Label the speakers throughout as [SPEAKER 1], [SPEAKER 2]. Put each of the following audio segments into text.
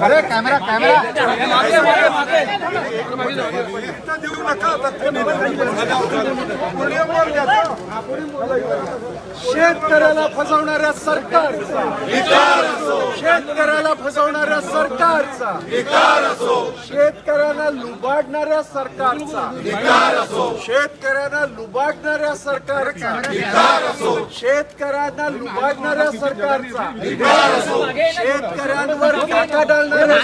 [SPEAKER 1] अरे कॅमेरा
[SPEAKER 2] देऊ नका. शेतकऱ्याला फसवणाऱ्या सरकारचा, शेतकऱ्याला फसवणाऱ्या सरकारचा, शेतकऱ्यांना लुबाडणाऱ्या सरकारचा, शेतकऱ्यांना लुबाडणाऱ्या सरकारचा, शेतकऱ्यांना लुबाडणाऱ्या सरकारचा, शेतकऱ्यांवर काटा डालणाऱ्या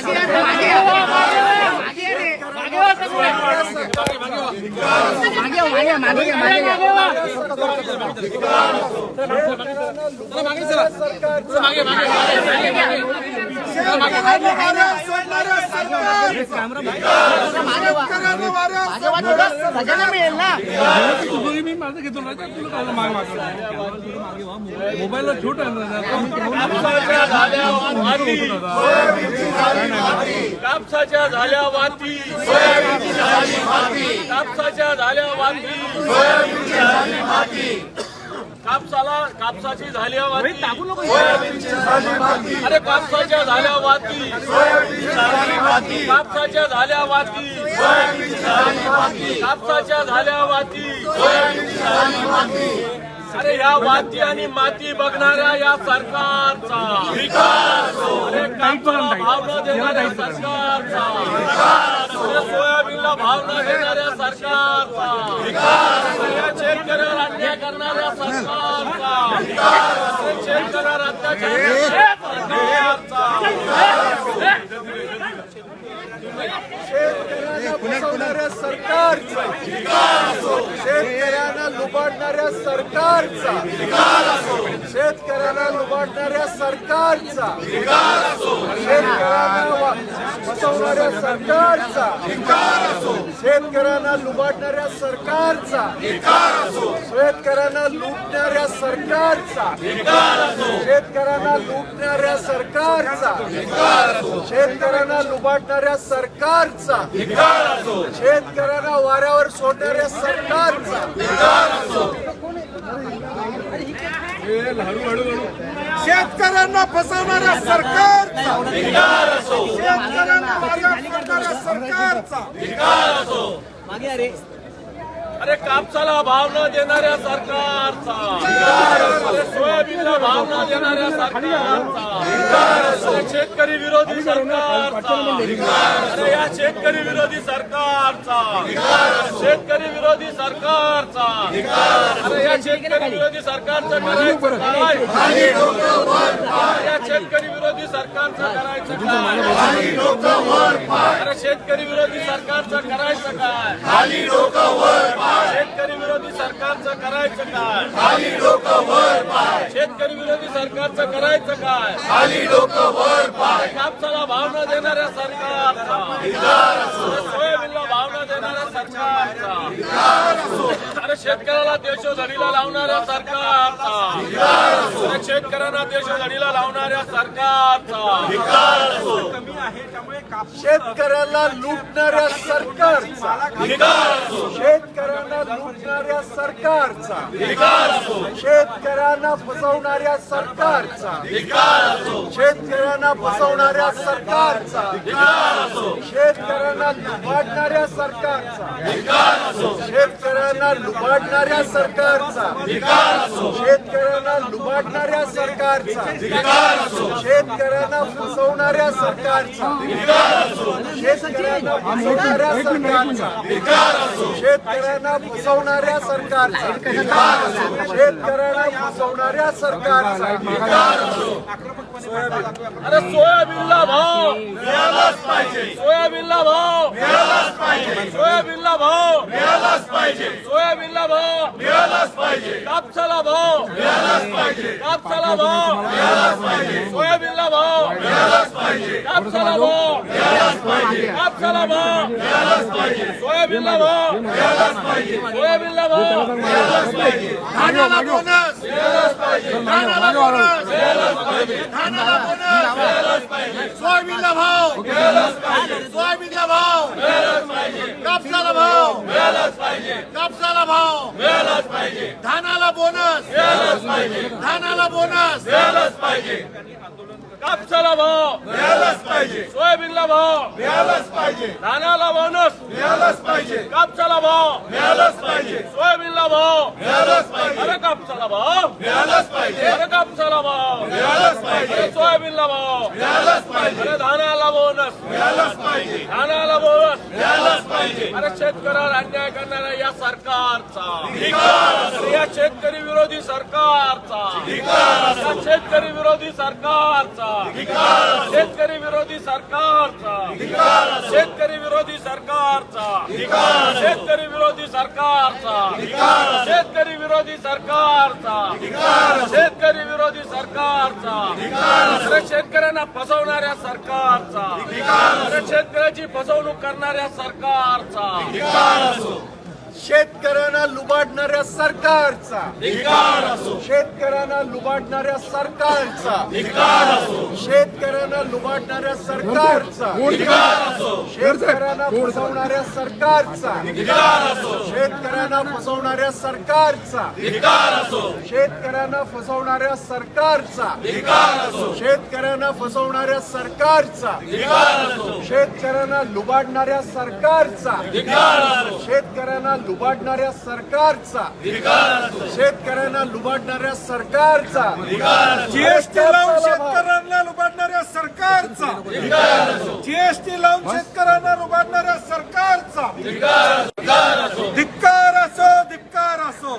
[SPEAKER 3] मोबाईल छोट कापसाच्या झाल्या वाती, कापसाच्या झाल्या वाती, कापसाची झाल्या वाती, अरे कापसाच्या झाल्या वाती, कापसाच्या झाल्या वाती, कापसाच्या झाल्या वाती, अरे या वाती आणि माती बघणाऱ्या या सरकारचा, अरे कापसाला भाव न देणाऱ्या सरकारचा, अरे सोयाबीनला भाव न देणाऱ्या सरकारचा, या शेतकऱ्यावर अन्याय करणाऱ्या सरकारचा, अरे शेतकऱ्यावर अत्याचार
[SPEAKER 2] फसवणाऱ्या सरकारचा, शेतकऱ्यांना लुबाडणाऱ्या सरकारचा, शेतकऱ्यांना लुबाडणाऱ्या सरकारचा, शेतकऱ्यांना फसवणाऱ्या सरकारचा, शेतकऱ्यांना लुबाडणाऱ्या सरकारचा, शेतकऱ्यांना लुटणाऱ्या सरकारचा, शेतकऱ्यांना लुटणाऱ्या सरकारचा, शेतकऱ्यांना लुबाडणाऱ्या सरकारचा, शेतकऱ्यांना वाऱ्यावर सोडणाऱ्या सरकारचा, शेतकऱ्यांना फसवणाऱ्या सरकारचा, शेतकऱ्यांना वाऱ्यावर सोडणाऱ्या सरकारचा,
[SPEAKER 3] अरे कापसाला भाव न देणाऱ्या सरकारचा, अरे सोयाबीनला भाव न देणाऱ्या सरकारचा, अरे शेतकरी विरोधी सरकारचा, अरे या शेतकरी विरोधी सरकारचा, शेतकरी विरोधी सरकारचा, अरे या शेतकरी विरोधी सरकारचं करायचं काय, या शेतकरी विरोधी सरकारचं करायचं काय, अरे शेतकरी विरोधी सरकारचं करायचं काय, शेतकरी विरोधी सरकारचं करायचं काय, खाली डोकं वर पाय, शेतकरी विरोधी सरकारचं करायचं काय, खाली डोकं वर पाय, कापसाला भाव न देणाऱ्या सरकारचा, सोयाबीनला भाव न देणाऱ्या सरकारचा, अरे शेतकऱ्याला देशोधडीला लावणाऱ्या सरकारचा, अरे शेतकऱ्यांना देशोधडीला लावणाऱ्या सरकारचा,
[SPEAKER 2] शेतकऱ्याला लुटणाऱ्या सरकारचा, शेतकऱ्यांना लुटणाऱ्या सरकारचा, शेतकऱ्यांना फसवणाऱ्या सरकारचा, शेतकऱ्यांना फसवणाऱ्या सरकारचा, शेतकऱ्यांना लुबाडणाऱ्या सरकारचा, शेतकऱ्यांना लुबाडणाऱ्या सरकारचा, शेतकऱ्यांना लुबाडणाऱ्या सरकारचा, शेतकऱ्यांना फसवणाऱ्या सरकारचा, शेतकऱ्यांना फसवणाऱ्या सरकारचा, शेतकऱ्यांना फसवणाऱ्या सरकारचा, शेतकऱ्यांना फसवणाऱ्या सरकारचा,
[SPEAKER 3] अरे सोयाबीनला भाव मिळालाच पाहिजे, सोयाबीनला भाव मिळालाच पाहिजे, सोयाबीनला भाव मिळालाच पाहिजे, सोयाबीनला भाव मिळालाच पाहिजे, कापसाला भाव मिळालाच पाहिजे, कापसाला भाव मिळालाच पाहिजे, सोयाबीनला भाव मिळालाच पाहिजे, कापसाला भाव मिळालाच पाहिजे, कापसाला भाव मिळालाच पाहिजे, सोयाबीनला भाव मिळालाच पाहिजे, सोयाबीनला भाव मिळालाच पाहिजे, धानाला बोनस मिळालाच पाहिजे, धानाला बोनस मिळालाच पाहिजे, धानाला बोनस मिळालाच पाहिजे, सोयाबीनला भाव मिळालाच पाहिजे, सोयाबीनला भाव मिळालाच पाहिजे, कापसाला भाव मिळालाच पाहिजे, कापसाला भाव मिळालाच पाहिजे, धानाला बोनस मिळालाच पाहिजे, धानाला बोनस मिळालाच पाहिजे. कापसाला भाव
[SPEAKER 2] मिळालाच पाहिजे,
[SPEAKER 3] सोयाबीनला भाव
[SPEAKER 2] मिळालाच पाहिजे,
[SPEAKER 3] धानाला बोनस
[SPEAKER 2] मिळालाच पाहिजे,
[SPEAKER 3] कापसाला भाव
[SPEAKER 2] मिळालाच पाहिजे,
[SPEAKER 3] सोयाबीनला भाव
[SPEAKER 2] मिळालाच पाहिजे,
[SPEAKER 3] अरे कापसाला भाव
[SPEAKER 2] मिळालाच पाहिजे,
[SPEAKER 3] अरे कापसाला भाव
[SPEAKER 2] मिळालाच पाहिजे,
[SPEAKER 3] अरे सोयाबीनला भाव
[SPEAKER 2] मिळालाच पाहिजे,
[SPEAKER 3] अरे धानाला बोनस
[SPEAKER 2] मिळालाच पाहिजे,
[SPEAKER 3] धानाला बोनस
[SPEAKER 2] मिळालाच पाहिजे.
[SPEAKER 3] अरे शेतकऱ्यावर अन्याय करणाऱ्या या सरकारचा
[SPEAKER 2] धिक्कार असो,
[SPEAKER 3] अरे या शेतकरी विरोधी सरकारचा
[SPEAKER 2] धिक्कार असो,
[SPEAKER 3] या शेतकरी विरोधी सरकारचा
[SPEAKER 2] धिक्कार असो,
[SPEAKER 3] शेतकरी विरोधी सरकारचा
[SPEAKER 2] धिक्कार असो,
[SPEAKER 3] शेतकरी विरोधी सरकारचा
[SPEAKER 2] धिक्कार असो,
[SPEAKER 3] शेतकरी विरोधी सरकारचा
[SPEAKER 2] धिक्कार असो,
[SPEAKER 3] शेतकरी विरोधी सरकारचा
[SPEAKER 2] धिक्कार असो,
[SPEAKER 3] शेतकरी विरोधी सरकारचा
[SPEAKER 2] धिक्कार असो,
[SPEAKER 3] अरे शेतकऱ्यांना फसवणाऱ्या सरकारचा अरे शेतकऱ्याची फसवणूक करणाऱ्या सरकारचा
[SPEAKER 2] धिक्कार असो, शेतकऱ्यांना लुबाडणाऱ्या सरकारचा,
[SPEAKER 3] धिक्कार असो
[SPEAKER 2] शेतकऱ्यांना लुबाडणाऱ्या सरकारचा,
[SPEAKER 3] धिक्कार असो
[SPEAKER 2] शेतकऱ्यांना लुबाडणाऱ्या सरकारचा, शेतकऱ्यांना फसवणाऱ्या सरकारचा, शेतकऱ्यांना फसवणाऱ्या सरकारचा, शेतकऱ्यांना फसवणाऱ्या सरकारचा, शेतकऱ्यांना फसवणाऱ्या सरकारचा, शेतकऱ्यांना लुबाडणाऱ्या सरकारचा, शेतकऱ्यांना लुबाडणाऱ्या सरकारचा, शेतकऱ्यांना लुबाडणाऱ्या सरकारचा, जीएसटी लावून शेतकऱ्यांना लुबाडणाऱ्या सरकारचा, जीएसटी लावून शेतकऱ्यांना लुबाडणाऱ्या सरकारचा, धिक्कार असो, धिक्कार असो,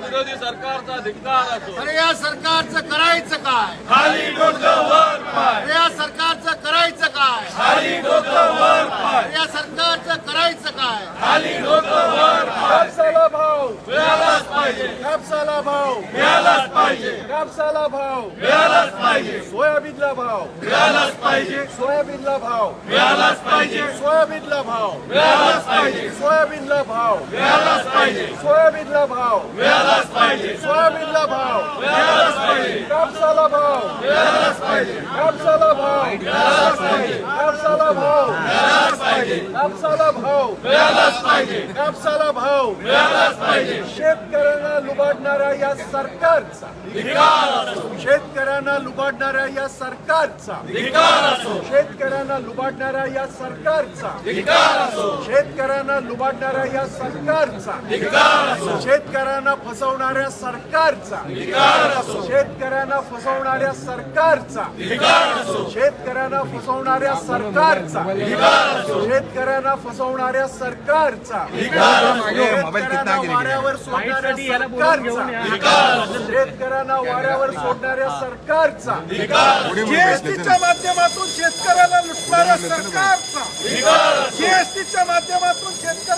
[SPEAKER 3] विरोधी सरकारचा धिक्कार असो
[SPEAKER 1] अरे या सरकारचं करायचं काय?
[SPEAKER 2] खाली डोकं वर पाय,
[SPEAKER 1] अरे या सरकारचं करायचं काय?
[SPEAKER 2] खाली डोकं वर पाय,
[SPEAKER 1] अरे या सरकारचं करायचं काय?
[SPEAKER 2] खाली डोकं वर पाय, कापसाला भाव
[SPEAKER 3] मिळालाच पाहिजे
[SPEAKER 2] कापसाला भाव
[SPEAKER 3] मिळालाच पाहिजे
[SPEAKER 2] कापसाला भाव
[SPEAKER 3] मिळालाच पाहिजे
[SPEAKER 2] सोयाबीनला भाव
[SPEAKER 3] मिळालाच पाहिजे
[SPEAKER 2] सोयाबीनला भाव
[SPEAKER 3] मिळालाच पाहिजे
[SPEAKER 2] सोयाबीनला भाव
[SPEAKER 3] मिळालाच पाहिजे
[SPEAKER 2] सोयाबीनला भाव
[SPEAKER 3] मिळालाच पाहिजे
[SPEAKER 2] सोयाबीनला भाव
[SPEAKER 3] मिळालाच पाहिजे
[SPEAKER 2] सोयाबीनला भाव
[SPEAKER 3] मिळालाच पाहिजे
[SPEAKER 2] कापसाला भाव
[SPEAKER 3] मिळालाच पाहिजे
[SPEAKER 2] कापसाला भाव
[SPEAKER 3] मिळालाच पाहिजे
[SPEAKER 2] कापसाला भाव
[SPEAKER 3] मिळालाच पाहिजे
[SPEAKER 2] कापसाला भाव
[SPEAKER 3] मिळालाच पाहिजे
[SPEAKER 2] कापसाला भाव
[SPEAKER 3] मिळालाच पाहिजे
[SPEAKER 2] शेतकऱ्यांना लुबाडणाऱ्या या सरकारचा
[SPEAKER 3] धिक्कार असो
[SPEAKER 2] शेतकऱ्यांना लुबाडणाऱ्या या सरकारचा
[SPEAKER 3] धिक्कार असो
[SPEAKER 2] शेतकऱ्यांना लुबाडणाऱ्या या सरकारचा
[SPEAKER 3] धिक्कार असो
[SPEAKER 2] शेतकऱ्यांना लुबाडणाऱ्या या सरकारचा
[SPEAKER 3] धिक्कार असो
[SPEAKER 2] शेतकऱ्यांना फसवणाऱ्या सरकारचा
[SPEAKER 3] धिक्कार असो
[SPEAKER 2] शेतकऱ्यांना फसवणाऱ्या सरकारचा
[SPEAKER 3] धिक्कार असो
[SPEAKER 2] शेतकऱ्यांना फसवणाऱ्या सरकारचा शेतकऱ्यांना फसवणाऱ्या सरकारचा शेतकऱ्यांना वाऱ्यावर सोडणाऱ्या सरकारचा शेतकऱ्यांना वाऱ्यावर सोडणाऱ्या सरकारचा जीएसटीच्या माध्यमातून शेतकऱ्याला लुटणाऱ्या सरकारचा जीएसटीच्या माध्यमातून शेतकऱ्याला